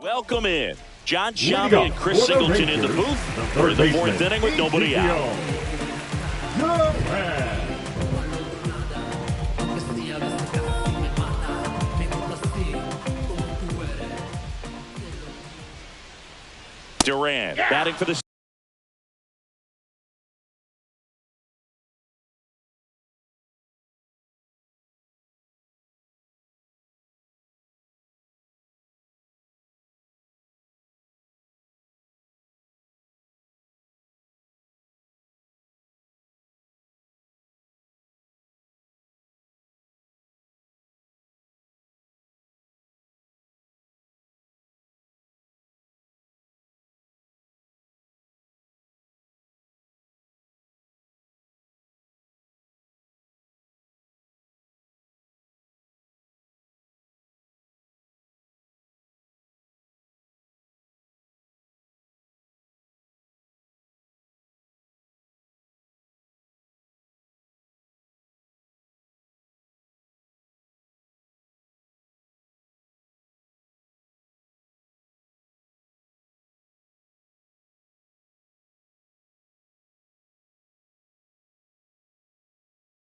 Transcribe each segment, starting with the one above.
Welcome in John Shelby and Chris Singleton in the booth for the fourth inning with nobody out. Durant batting for the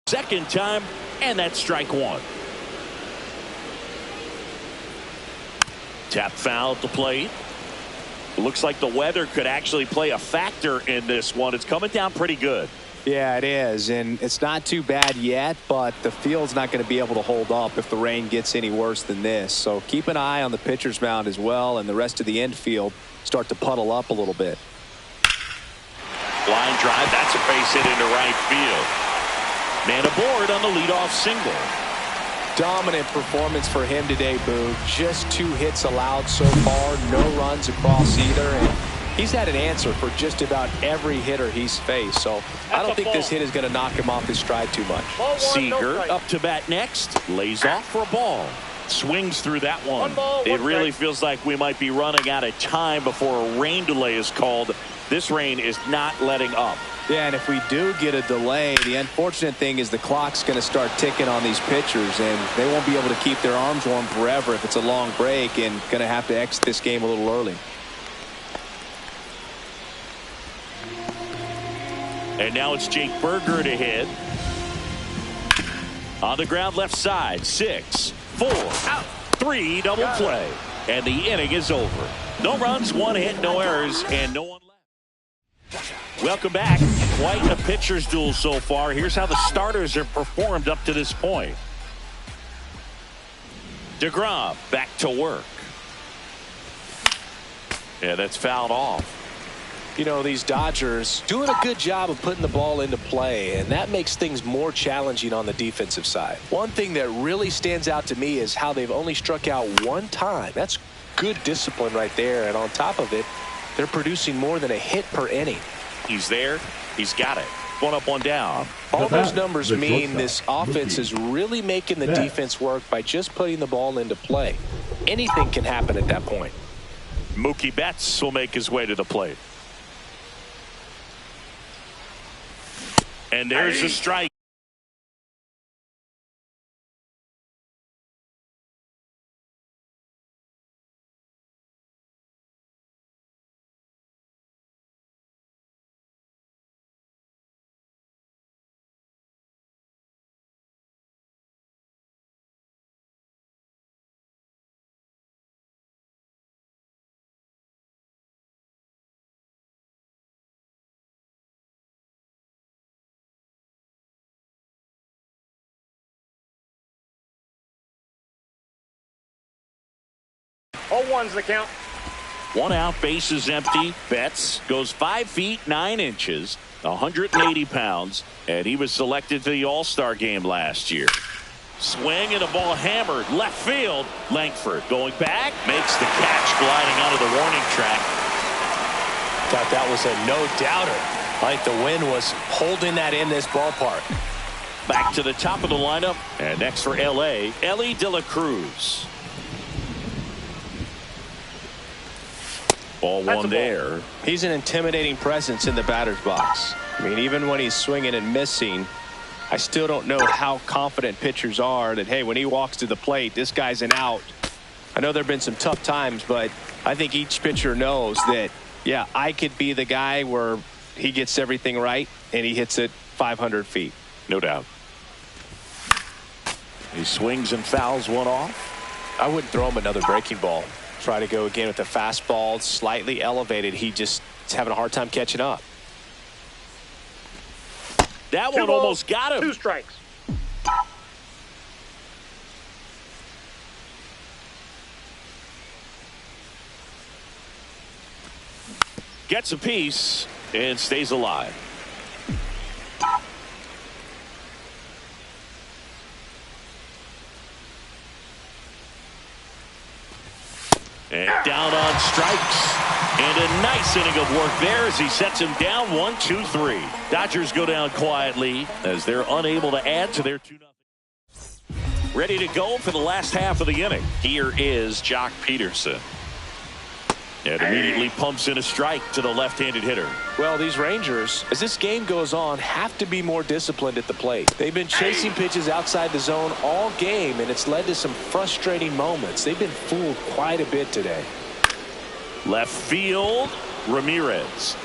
second time, and that's strike one. Tap foul at the plate. Looks like the weather could actually play a factor in this one. It's coming down pretty good. Yeah, it is, and it's not too bad yet, but the field's not going to be able to hold up if the rain gets any worse than this. So keep an eye on the pitcher's mound as well, and the rest of the infield start to puddle up a little bit. Line drive, that's a base hit into right field. Man aboard on the leadoff single. Dominant performance for him today, Boo. Just 2 hits allowed so far, no runs across either, and he's had an answer for just about every hitter he's faced. So I don't think this hit is going to knock him off his stride too much. Seager up to bat next, lays off for a ball. Swings through that one. It really feels like we might be running out of time before a rain delay is called. This rain is not letting up. Yeah, and if we do get a delay, the unfortunate thing is the clock's going to start ticking on these pitchers, and they won't be able to keep their arms warm forever if it's a long break, and going to have to exit this game a little early. And now it's Jake Berger to hit. On the ground left side, 6, 4, out, 3, double play. And the inning is over. No runs, 1 hit, no errors, and no one left. Welcome back. Quite a pitcher's duel so far. Here's how the starters have performed up to this point. DeGrom back to work. Yeah, that's fouled off. You know, these Dodgers doing a good job of putting the ball into play, and that makes things more challenging on the defensive side. One thing that really stands out to me is how they've only struck out 1 time. That's good discipline right there, and on top of it, they're producing more than a hit per inning. He's there. He's got it. 1 up, 1 down. All those numbers mean this offense is really making the defense work by just putting the ball into play. Anything can happen at that point. Mookie Betts will make his way to the plate. And there's a strike. Oh, one's the count. 1 out, bases empty. Betts goes 5 feet 9 inches, 180 pounds, and he was selected to the All-Star game last year. Swing and a ball hammered left field. Langford going back, makes the catch, gliding onto the warning track. Thought that was a no-doubter. Like the wind was holding that in this ballpark. Back to the top of the lineup, and next for L.A., Elly De La Cruz. Ball one there. He's an intimidating presence in the batter's box. I mean, even when he's swinging and missing, I still don't know how confident pitchers are that, hey, when he walks to the plate, this guy's an out. I know there have been some tough times, but I think each pitcher knows that, yeah, I could be the guy where he gets everything right and he hits it 500 feet. No doubt. He swings and fouls one off. I wouldn't throw him another breaking ball. Try to go again with the fastball, slightly elevated. He just is having a hard time catching up. That one almost got him. 2 strikes. Gets a piece and stays alive. And down on strikes. And a nice inning of work there as he sets him down 1-2-3. Dodgers go down quietly as they're unable to add to their 2-0. Ready to go for the last half of the inning. Here is Jock Peterson. And immediately pumps in a strike to the left-handed hitter. Well, these Rangers, as this game goes on, have to be more disciplined at the plate. They've been chasing pitches outside the zone all game, and it's led to some frustrating moments. They've been fooled quite a bit today. Left field, Ramirez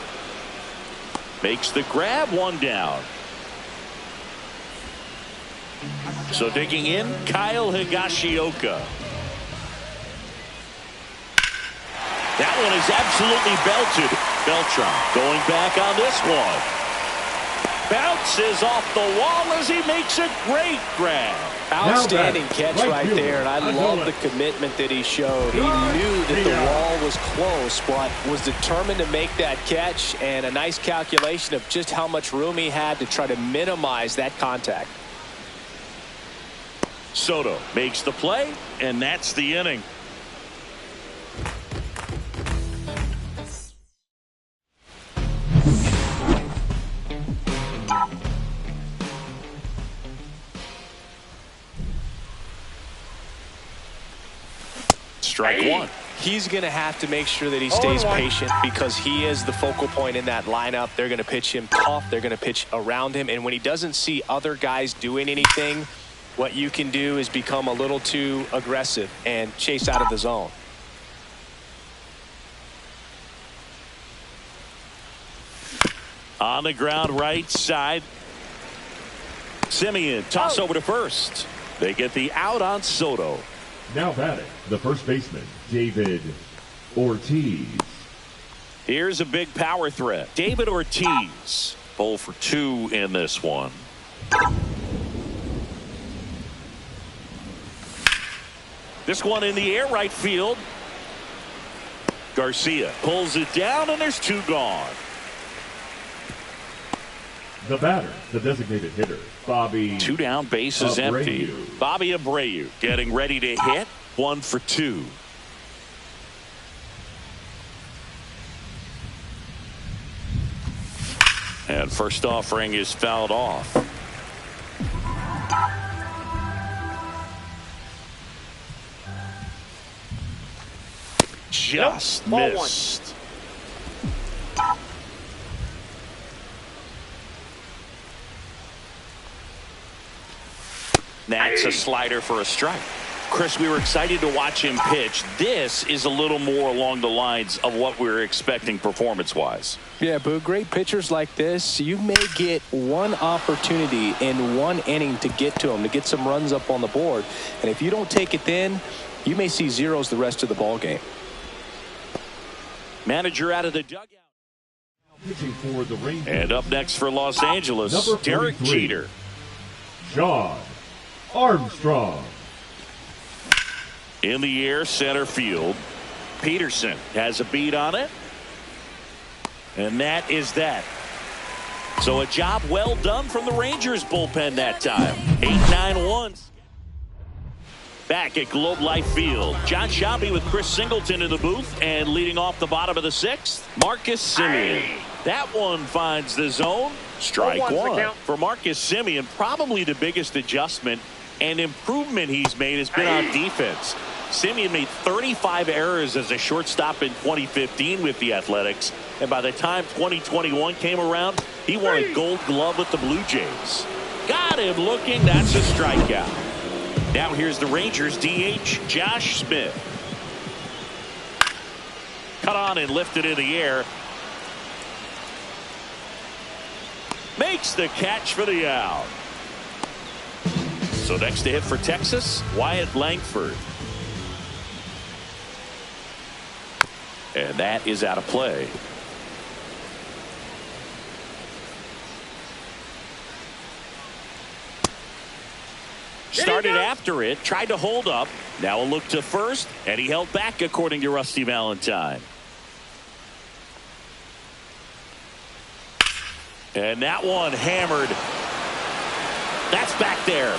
makes the grab, 1 down. So digging in, Kyle Higashioka. That one is absolutely belted. Beltran going back on this one. Bounces off the wall as he makes a great grab. Outstanding catch right there, and I love the commitment that he showed. He knew that the wall was close, but was determined to make that catch, and a nice calculation of just how much room he had to try to minimize that contact. Soto makes the play, and that's the inning. Strike 1. He's going to have to make sure that he stays patient because he is the focal point in that lineup. They're going to pitch him tough. They're going to pitch around him. And when he doesn't see other guys doing anything, what you can do is become a little too aggressive and chase out of the zone. On the ground right side. Simeon toss over to first. They get the out on Soto. Now batting, the first baseman, David Ortiz. Here's a big power threat. David Ortiz, 0 for 2 in this one. This one in the air, right field. Garcia pulls it down, and there's 2 gone. The batter, the designated hitter, Bobby. 2 down, bases empty. Bobby Abreu getting ready to hit. 1 for 2. And first offering is fouled off. Just missed. That's a slider for a strike. Chris, we were excited to watch him pitch. This is a little more along the lines of what we were expecting performance-wise. Yeah, but great pitchers like this, you may get one opportunity in one inning to get to them, to get some runs up on the board. And if you don't take it then, you may see zeros the rest of the ball game. Manager out of the dugout. Pitching for the Rangers. And up next for Los Angeles, Number Derek 43, Jeter. John Armstrong. In the air, center field. Peterson has a beat on it. And that is that. So a job well done from the Rangers bullpen that time. 8-9-1. Back at Globe Life Field, John Sciambi with Chris Singleton in the booth, and leading off the bottom of the 6th, Marcus Semien. That one finds the zone. Strike 1 for Marcus Semien. Probably the biggest adjustment and improvement he's made has been on defense. Semien made 35 errors as a shortstop in 2015 with the Athletics, and by the time 2021 came around, he won a Gold Glove with the Blue Jays. Got him looking. That's a strikeout. Now here's the Rangers DH, Josh Smith. Cut on and lifted in the air. Makes the catch for the out. So next to hit for Texas, Wyatt Langford. And that is out of play. Started after it, tried to hold up. Now a look to first, and he held back according to Rusty Valentine. And that one hammered. That's back there.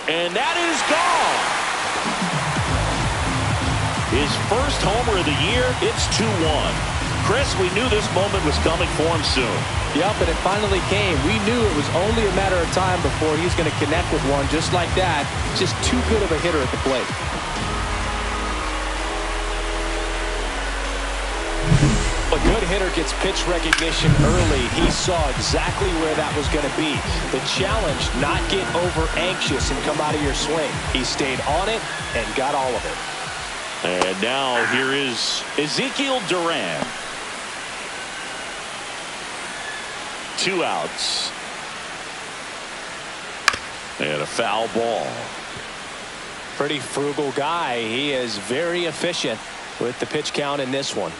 And that is gone. His first homer of the year. It's 2-1. Chris, we knew this moment was coming for him soon. Yep, and it finally came. We knew it was only a matter of time before he was going to connect with one just like that. Just too good of a hitter at the plate. A good hitter gets pitch recognition early. He saw exactly where that was going to be. The challenge, not get over anxious and come out of your swing. He stayed on it and got all of it. And now here is Ezekiel Duran. 2 outs. And a foul ball. Pretty frugal guy. He is very efficient with the pitch count in this one.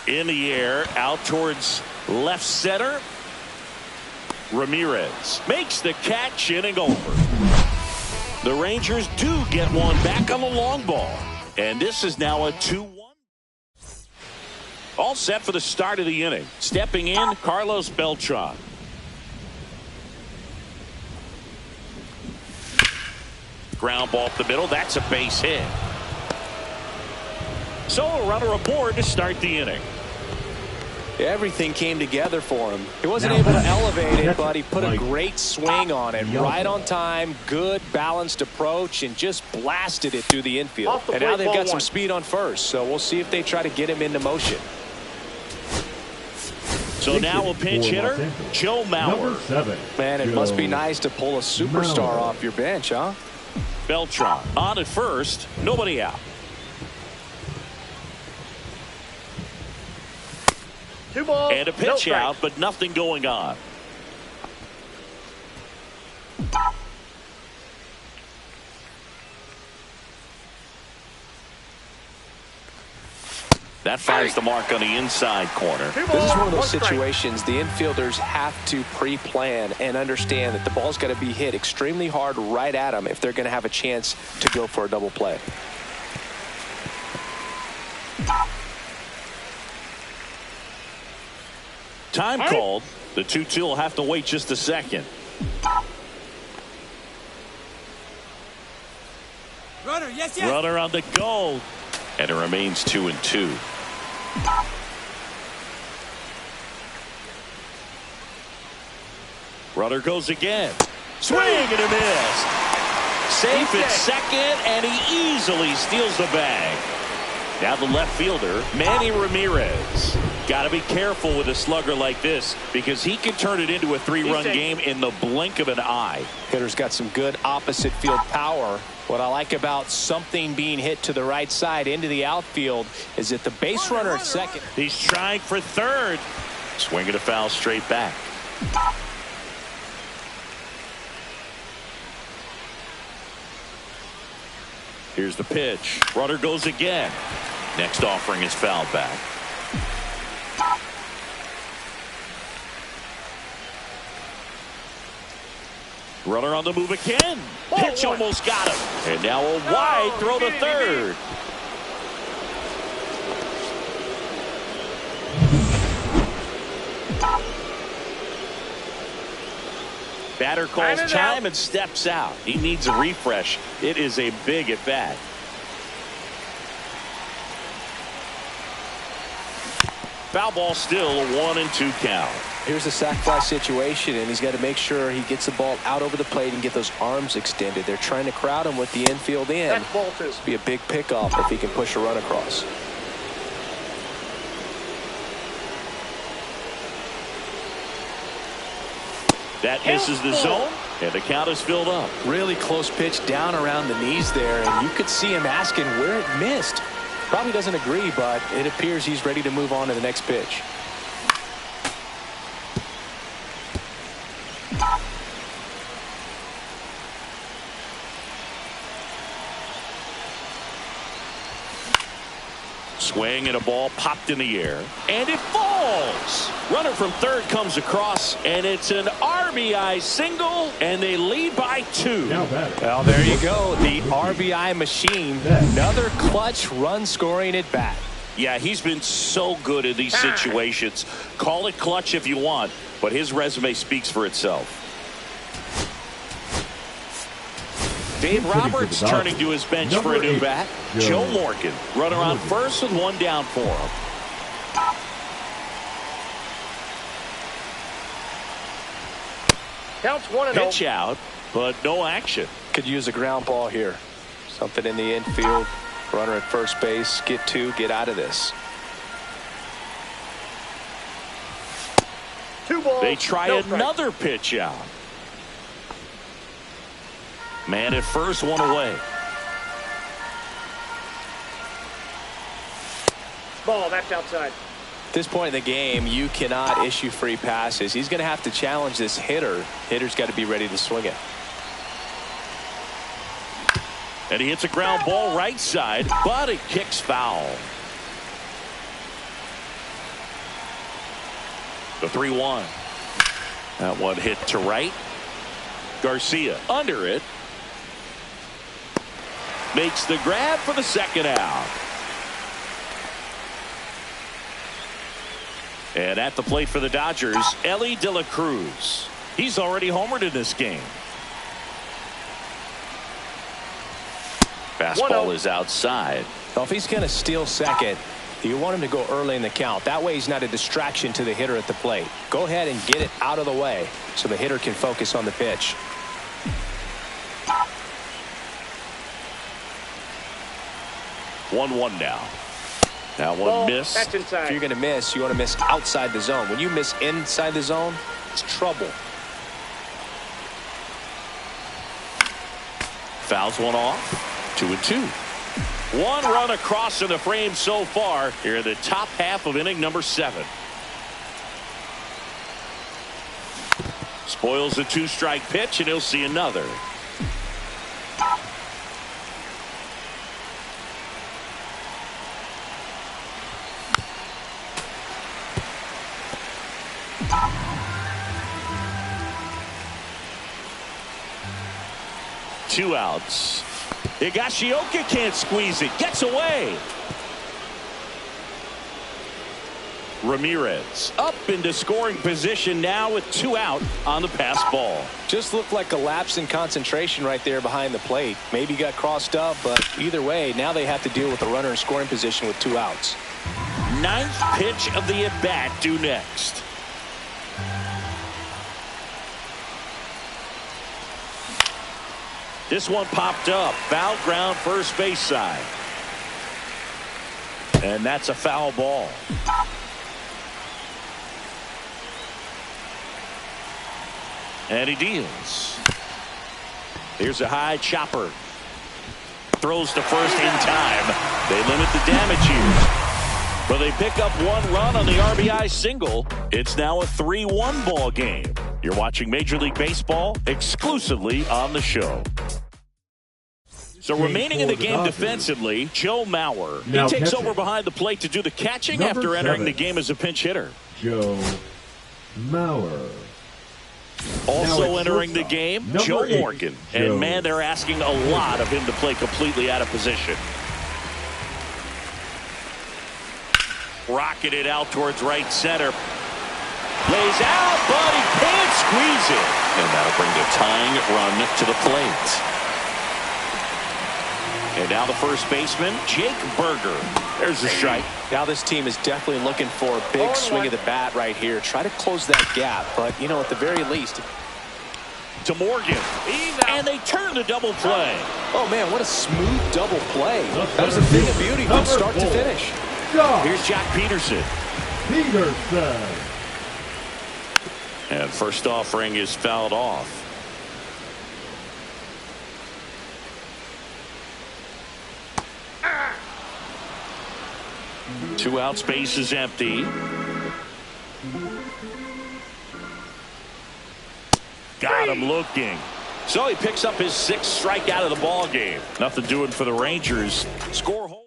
In the air, out towards left center. Ramirez makes the catch, inning over. The Rangers do get one back on the long ball. And this is now a 2-1. All set for the start of the inning. Stepping in, Carlos Beltran. Ground ball up the middle. That's a base hit. So a runner aboard to start the inning. Everything came together for him. He wasn't able to elevate it, but he put a great swing on it. Right on time, good balanced approach, and just blasted it through the infield. And now they've got some speed on first, so we'll see if they try to get him into motion. So now a pinch hitter, Joe Mauer. Man, it must be nice to pull a superstar off your bench, huh? Beltran on at first, nobody out. And a pitch out, but nothing going on. That finds the mark on the inside corner. This is one of those situations the infielders have to pre-plan and understand that the ball's got to be hit extremely hard right at them if they're going to have a chance to go for a double play. Time called. The 2-2 will have to wait just a second. Runner, yes. Runner on the go. And it remains 2-2. Runner goes again. Swing and a miss. Safe at second, and he easily steals the bag. Now the left fielder, Manny Ramirez. Got to be careful with a slugger like this because he can turn it into a 3-run game in the blink of an eye. Hitter's got some good opposite field power. What I like about something being hit to the right side into the outfield is that the base runner at second. He's trying for third. Swinging a foul straight back. Here's the pitch. Runner goes again. Next offering is fouled back. Runner on the move again. Pitch almost got him. And now a wide throw to third. Batter calls time and steps out. He needs a refresh. It is a big at bat. Foul ball, still a 1-2 count. Here's a sac fly situation, and he's got to make sure he gets the ball out over the plate and get those arms extended. They're trying to crowd him with the infield in. It'll be a big pickoff if he can push a run across. That misses the zone, and the count is filled up. Really close pitch down around the knees there, and you could see him asking where it missed. Probably doesn't agree, but it appears he's ready to move on to the next pitch. Swing and a ball popped in the air, and it falls. Runner from third comes across, and it's an RBI single, and they lead by 2. Well, there you go. The RBI machine. Another clutch run scoring at bat. Yeah, he's been so good in these situations. Call it clutch if you want, but his resume speaks for itself. Dave Roberts turning to his bench for a new bat. Joe Morgan, runner on first with 1 down for him. Counts 1-0. Pitch out, but no action. Could use a ground ball here. Something in the infield. Runner at first base. Get 2. Get out of this. 2 balls. They try no strike. another pitch out. Man at first, 1 away. Ball, that's outside. At this point in the game, you cannot issue free passes. He's going to have to challenge this hitter. Hitter's got to be ready to swing it. And he hits a ground ball right side, but it kicks foul. The 3-1. That one hit to right. Garcia under it. Makes the grab for the second out. And at the plate for the Dodgers, Ellie De La Cruz. He's already homered in this game. Fastball is outside. Well, if he's going to steal second, you want him to go early in the count. That way he's not a distraction to the hitter at the plate. Go ahead and get it out of the way so the hitter can focus on the pitch. One now. That one Ball, missed. that's inside. If you're going to miss, you want to miss outside the zone. When you miss inside the zone, it's trouble. Fouls one off. 2-2. 1 run across in the frame so far here in the top half of inning number 7. Spoils the 2-strike pitch, and he'll see another. Two outs. Higashioka can't squeeze it. Gets away. Ramirez up into scoring position now with 2 out on the pass ball. Just looked like a lapse in concentration right there behind the plate. Maybe got crossed up, but either way, now they have to deal with the runner in scoring position with 2 outs. 9th pitch of the at-bat due next. This one popped up. Foul ground first base side. And that's a foul ball. And he deals. Here's a high chopper. Throws to first in time. They limit the damage here. But they pick up 1 run on the RBI single. It's now a 3-1 ball game. You're watching Major League Baseball exclusively on the show. So remaining in the game defensively, Joe Mauer. He takes over behind the plate to do the catching after entering the game as a pinch hitter. Joe Mauer. Also entering the game, Joe Morgan. And man, they're asking a lot of him to play completely out of position. Rocketed out towards right center. Lays out, but he can't squeeze it. And that'll bring the tying run to the plate. And now the first baseman, Jake Berger. There's the strike. Now this team is definitely looking for a big swing of the bat right here. Try to close that gap, but, you know, at the very least. To Morgan. And they turn the double play. Oh, man, what a smooth double play. That was a thing of beauty from start to finish. Here's Jack Peterson. Peterson. And first offering is fouled off. Two out, space is empty. Got him looking. So he picks up his sixth strikeout of the ball game. Nothing doing for the Rangers. Score hold.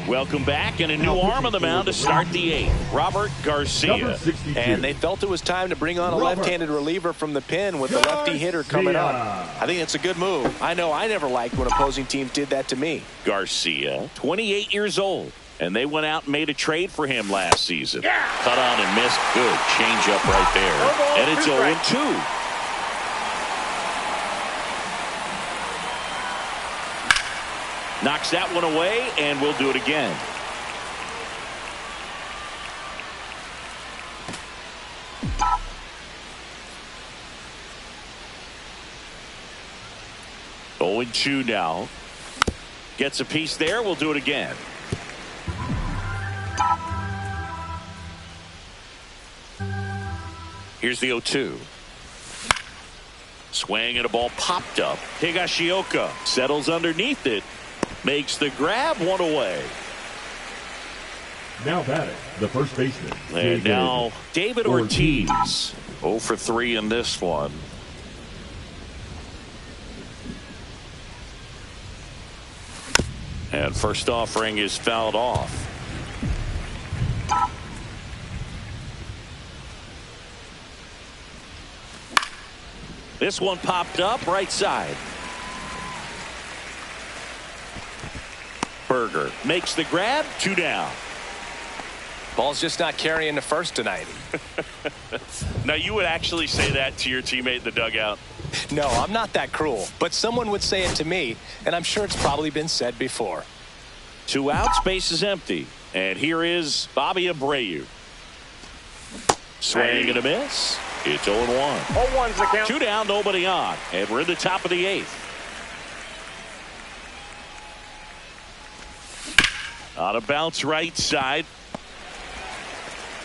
Welcome back, and a new arm on the mound to start the eighth. Robert Garcia. And they felt it was time to bring on a left-handed reliever from the pen with the lefty hitter coming up. I think it's a good move. I know I never liked when opposing teams did that to me. Garcia, 28 years old, and they went out and made a trade for him last season. Cut on and missed. Good changeup right there. And it's 0-2. Knocks that one away, and we'll do it again. Oh, and 2 now. Gets a piece there. We'll do it again. Here's the 0-2. Swing and a ball popped up. Higashioka settles underneath it. Makes the grab, one away. Now batting, the first baseman. And now David Ortiz. 0 for 3 in this one. And first offering is fouled off. This one popped up right side. Berger makes the grab, 2 down. Ball's just not carrying the first tonight. Now you would actually say that to your teammate in the dugout? No, I'm not that cruel, but someone would say it to me, and I'm sure it's probably been said before. 2 out, space is empty. And here is Bobby Abreu. Swing and a miss. It's 0-1. 0-1's the count. 2 down, nobody on. And we're in the top of the 8th. On a bounce right side.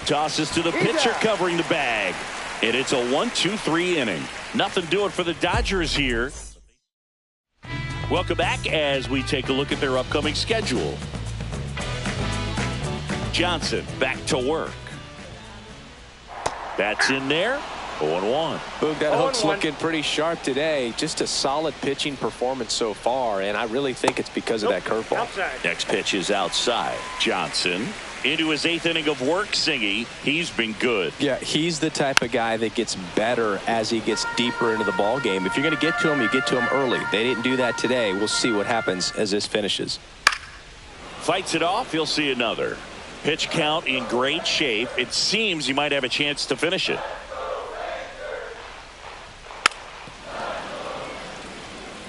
Tosses to the pitcher covering the bag. And it's a 1-2-3 inning. Nothing doing for the Dodgers here. Welcome back as we take a look at their upcoming schedule. Johnson back to work. That's in there. 0-1. Boog, that hook's looking pretty sharp today. Just a solid pitching performance so far, and I really think it's because of that curveball. Outside. Next pitch is outside. Johnson into his 8th inning of work. Singy, he's been good. Yeah, he's the type of guy that gets better as he gets deeper into the ball game. If you're going to get to him, you get to him early. They didn't do that today. We'll see what happens as this finishes. Fights it off. He'll see another. Pitch count in great shape. It seems he might have a chance to finish it.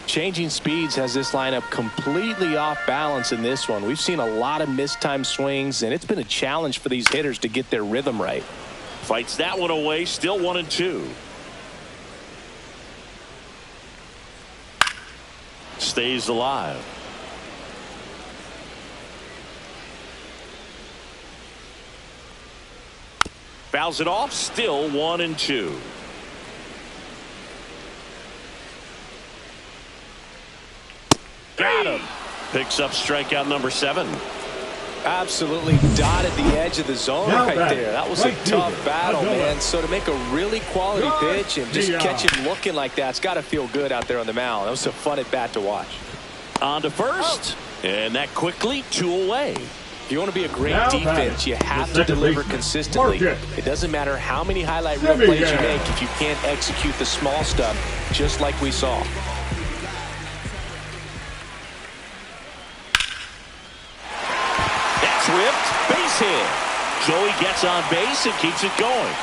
Changing speeds has this lineup completely off balance in this one. We've seen a lot of mistimed swings, and it's been a challenge for these hitters to get their rhythm right. Fights that one away. Still 1-2. Stays alive. Fouls it off. Still 1-2. Got him. Picks up strikeout number 7. Absolutely dotted the edge of the zone right there. That was a tough battle, man. So to make a really quality pitch and just catch him looking like that, it's got to feel good out there on the mound. That was a fun at bat to watch. On to first. And that quickly 2 away. If you want to be a great defense, you have to deliver consistently. It doesn't matter how many highlight reel plays you make if you can't execute the small stuff, just like we saw. Whipped, base hit. So he gets on base and keeps it going.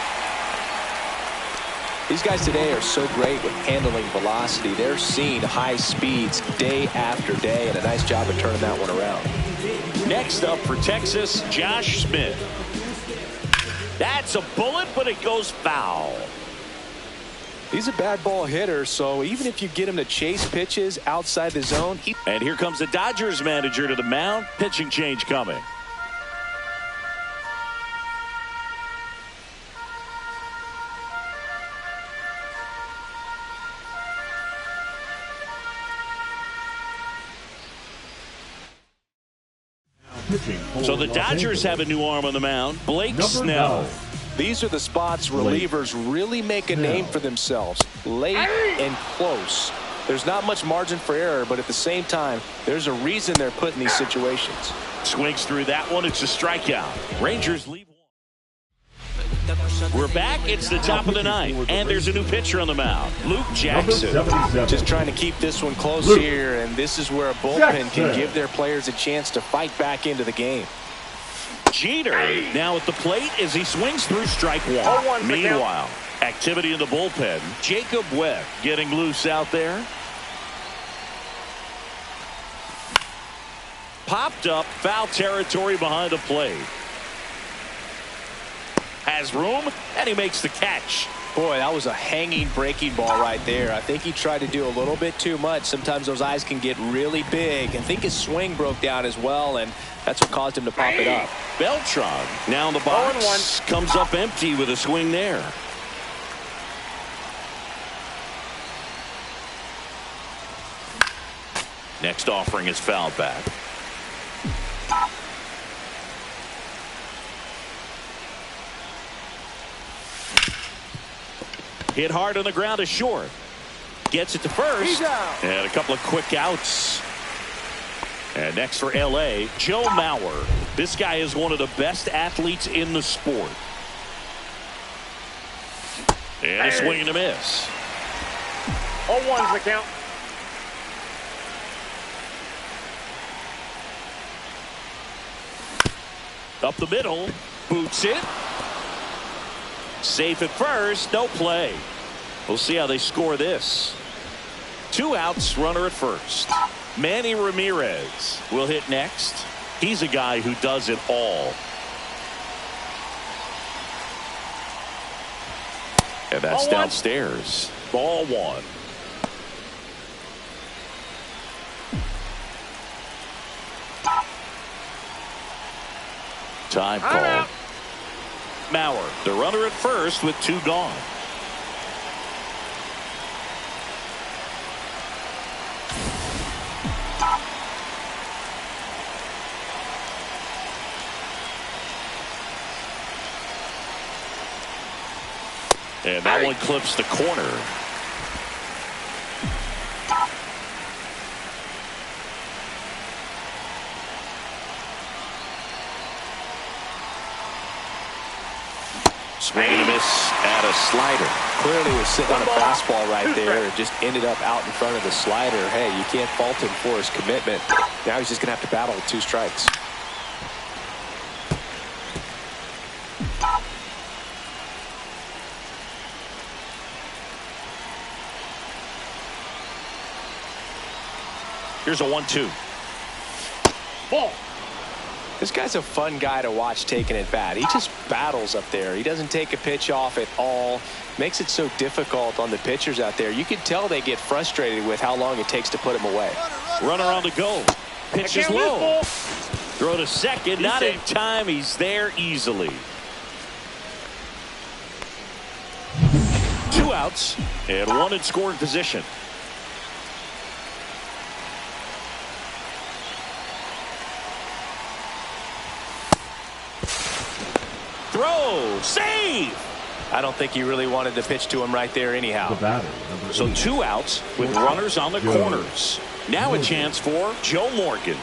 These guys today are so great with handling velocity. They're seeing high speeds day after day, and a nice job of turning that one around. Next up for Texas, Josh Smith. That's a bullet, but it goes foul. He's a bad ball hitter, so even if you get him to chase pitches outside the zone. And here comes the Dodgers manager to the mound. Pitching change coming. Pitching for So the Los Dodgers Angeles, have a new arm on the mound, Blake number Snell. 9. These are the spots relievers really make a name for themselves. Late and close. There's not much margin for error, but at the same time, there's a reason they're put in these situations. Swings through that one. It's a strikeout. Rangers leave one. We're back. It's the top of the ninth, and there's a new pitcher on the mound, Luke Number Jackson. 77. Just trying to keep this one close Luke here, and this is where a bullpen Jackson can give their players a chance to fight back into the game. Jeter now at the plate as he swings through strike one. 0-1 for Meanwhile, activity in the bullpen. Jacob Webb getting loose out there. Popped up, foul territory behind the plate. Has room, and he makes the catch. Boy, that was a hanging breaking ball right there. I think he tried to do a little bit too much. Sometimes those eyes can get really big. I think his swing broke down as well, and that's what caused him to pop it up. Beltran now in the box. Comes up empty with a swing there. Next offering is fouled back. Hit hard on the ground to short. Gets it to first. He's out. And a couple of quick outs. And next for LA, Joe Mauer. This guy is one of the best athletes in the sport. And a swing and a miss. 0-1's the count. Up the middle. Boots it. Safe at first. No play. We'll see how they score this. 2 outs, runner at first. Manny Ramirez will hit next. He's a guy who does it all. And that's 0-1. downstairs. Ball 1. Time I'm call. out. Mauer, the runner at first with 2 gone. And that one clips the corner. Swing and a miss at a slider. Clearly was sitting on a fastball right there and just ended up out in front of the slider. Hey, you can't fault him for his commitment. Now he's just going to have to battle with 2 strikes. Here's a 1-2. Ball. This guy's a fun guy to watch taking at bat. He just battles up there. He doesn't take a pitch off at all. Makes it so difficult on the pitchers out there. You can tell they get frustrated with how long it takes to put him away. Runner on the go. Pitch is low. Throw to second. Not in time. He's there easily. 2 outs and 1 in scoring position. Throw. Save. I don't think he really wanted to pitch to him right there anyhow. The batter, number So 8. 2 outs with runners on the corners. Now a chance for Joe Morgan.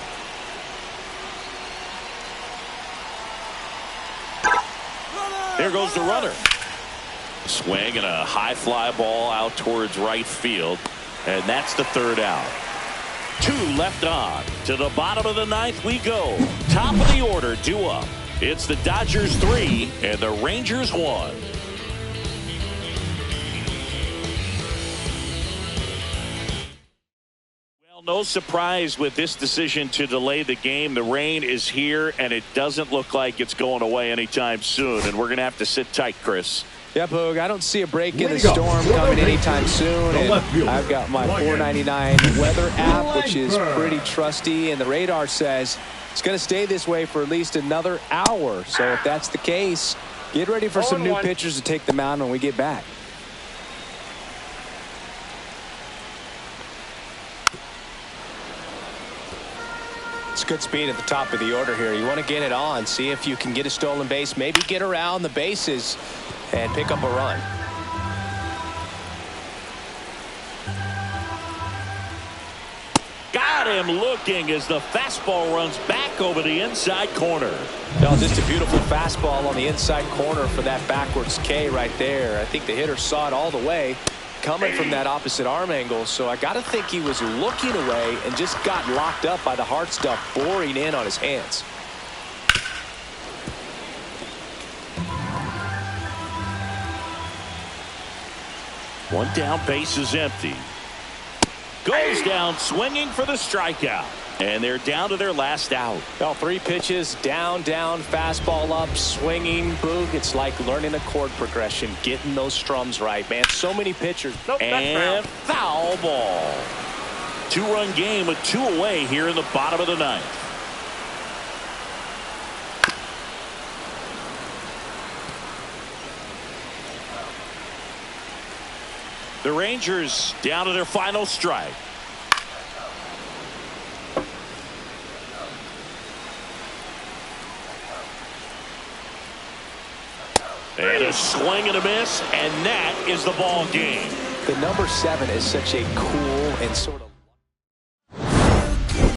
There goes the runner. Swing and a high fly ball out towards right field. And that's the 3rd out. 2 left on. To the bottom of the 9th we go. Top of the order due up. It's the Dodgers 3 and the Rangers 1. No surprise with this decision to delay the game. The rain is here, and it doesn't look like it's going away anytime soon. And we're going to have to sit tight, Chris. Yeah, Boog, I don't see a break in the Leading off storm for the coming Rangers, anytime soon. the And left fielder, I've got my Ryan $4.99 weather app, which is Blackburn. pretty trusty. And the radar says it's going to stay this way for at least another hour. So if that's the case, get ready for some new 0-1. pitchers to take the mound when we get back. It's good speed at the top of the order here. You want to get it on, see if you can get a stolen base, maybe get around the bases and pick up a run. Got him looking as the fastball runs back over the inside corner. No, just a beautiful fastball on the inside corner for that backwards K right there. I think the hitter saw it all the way coming from that opposite arm angle, so I got to think he was looking away and just got locked up by the hard stuff boring in on his hands. One down, base is empty. Goes down swinging for the strikeout. And they're down to their last out. Well, 3 pitches, down, fastball up, swinging, boog. It's like learning a chord progression, getting those strums right, man. So many pitchers. Nope, and foul ball. 2-run game with 2 away here in the bottom of the 9th. The Rangers down to their final strike. And a swing and a miss, and that is the ball game. The number 7 is such a cool and sort of